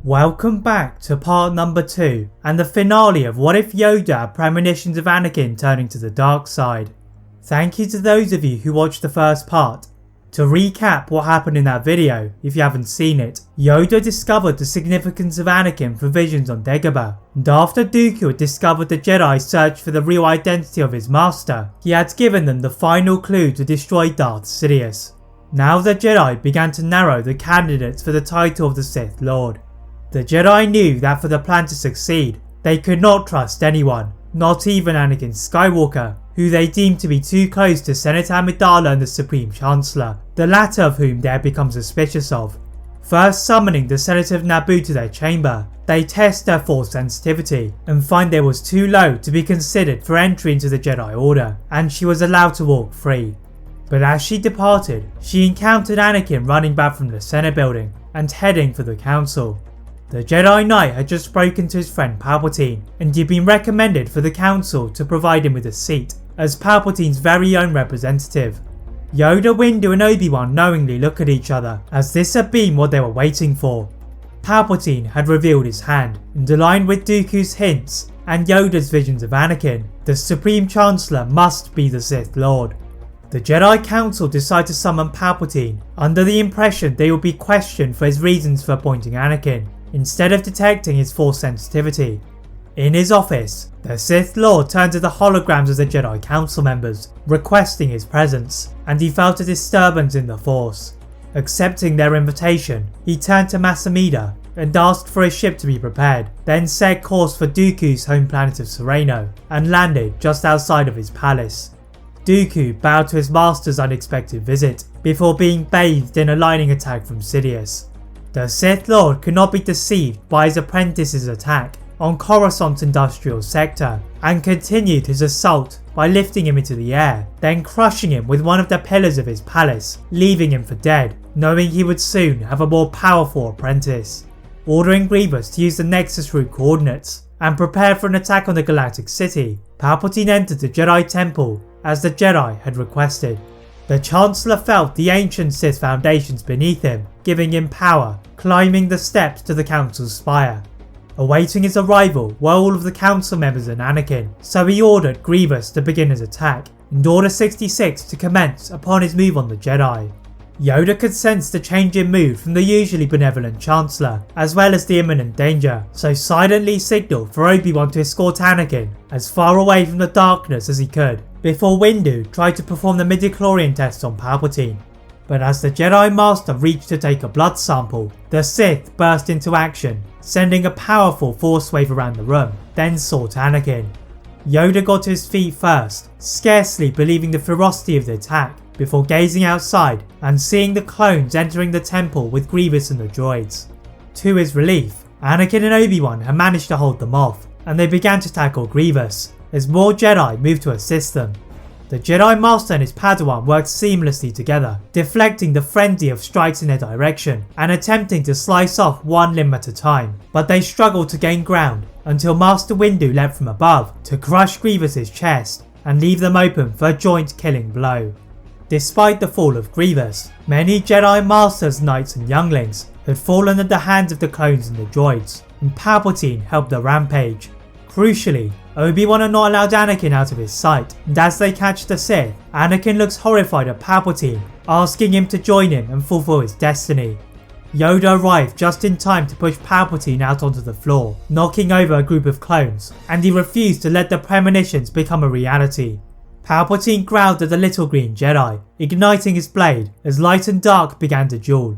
Welcome back to part number 2 and the finale of What If Yoda had Premonitions of Anakin turning to the dark side. Thank you to those of you who watched the first part. To recap what happened in that video, if you haven't seen it, Yoda discovered the significance of Anakin for visions on Dagobah, and after Dooku had discovered the Jedi searched for the real identity of his master, he had given them the final clue to destroy Darth Sidious. Now the Jedi began to narrow the candidates for the title of the Sith Lord. The Jedi knew that for the plan to succeed, they could not trust anyone, not even Anakin Skywalker, who they deemed to be too close to Senator Amidala and the Supreme Chancellor, the latter of whom they had become suspicious of. First summoning the Senator of Naboo to their chamber, they test their force sensitivity and find they was too low to be considered for entry into the Jedi Order, and she was allowed to walk free. But as she departed, she encountered Anakin running back from the Senate building and heading for the Council. The Jedi Knight had just spoken to his friend Palpatine, and he'd been recommended for the Council to provide him with a seat as Palpatine's very own representative. Yoda, Windu and Obi-Wan knowingly look at each other, as this had been what they were waiting for. Palpatine had revealed his hand, and aligned with Dooku's hints and Yoda's visions of Anakin, the Supreme Chancellor must be the Sith Lord. The Jedi Council decide to summon Palpatine, under the impression they would be questioned for his reasons for appointing Anakin, instead of detecting his force sensitivity. In his office, the Sith Lord turned to the holograms of the Jedi Council members, requesting his presence, and he felt a disturbance in the force. Accepting their invitation, he turned to Amidala and asked for his ship to be prepared, then set course for Dooku's home planet of Sereno, and landed just outside of his palace. Dooku bowed to his master's unexpected visit, before being bathed in a lightning attack from Sidious. The Sith Lord could not be deceived by his apprentice's attack on Coruscant's industrial sector, and continued his assault by lifting him into the air, then crushing him with one of the pillars of his palace, leaving him for dead, knowing he would soon have a more powerful apprentice. Ordering Grievous to use the Nexus route coordinates and prepare for an attack on the Galactic City, Palpatine entered the Jedi Temple as the Jedi had requested. The Chancellor felt the ancient Sith foundations beneath him, giving him power, climbing the steps to the Council's spire. Awaiting his arrival were all of the Council members and Anakin, so he ordered Grievous to begin his attack, and Order 66 to commence upon his move on the Jedi. Yoda could sense the change in mood from the usually benevolent Chancellor, as well as the imminent danger, so silently signalled for Obi-Wan to escort Anakin as far away from the darkness as he could, before Windu tried to perform the midichlorian test on Palpatine. But as the Jedi Master reached to take a blood sample, the Sith burst into action, sending a powerful force wave around the room, then sought Anakin. Yoda got to his feet first, scarcely believing the ferocity of the attack, before gazing outside and seeing the clones entering the temple with Grievous and the droids. To his relief, Anakin and Obi-Wan had managed to hold them off, and they began to tackle Grievous, as more Jedi moved to assist them. The Jedi Master and his Padawan worked seamlessly together, deflecting the frenzy of strikes in their direction and attempting to slice off one limb at a time, but they struggled to gain ground until Master Windu leapt from above to crush Grievous's chest and leave them open for a joint killing blow. Despite the fall of Grievous, many Jedi Masters, Knights and Younglings had fallen at the hands of the clones and the droids, and Palpatine helped the rampage. Crucially, Obi-Wan had not allowed Anakin out of his sight, and as they catch the Sith, Anakin looks horrified at Palpatine, asking him to join him and fulfill his destiny. Yoda arrived just in time to push Palpatine out onto the floor, knocking over a group of clones, and he refused to let the premonitions become a reality. Palpatine growled at the little green Jedi, igniting his blade as light and dark began to duel.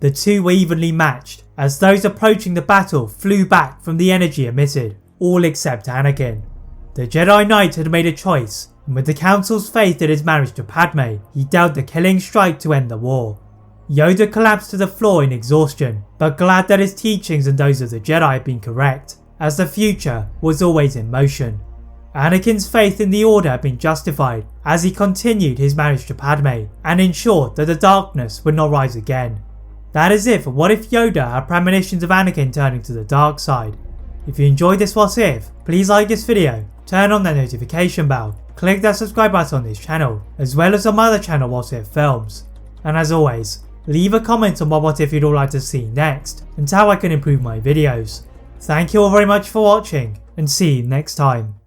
The two were evenly matched, as those approaching the battle flew back from the energy emitted, all except Anakin. The Jedi Knight had made a choice, and with the Council's faith in his marriage to Padme, he dealt the killing strike to end the war. Yoda collapsed to the floor in exhaustion, but glad that his teachings and those of the Jedi had been correct, as the future was always in motion. Anakin's faith in the Order had been justified as he continued his marriage to Padme and ensured that the darkness would not rise again. That is it for What If Yoda had Premonitions of Anakin turning to the dark side. If you enjoyed this What If, please like this video, turn on that notification bell, click that subscribe button on this channel, as well as on my other channel What If Films. And as always, Leave a comment on what if you'd all like to see next, and how I can improve my videos. Thank you all very much for watching, and see you next time.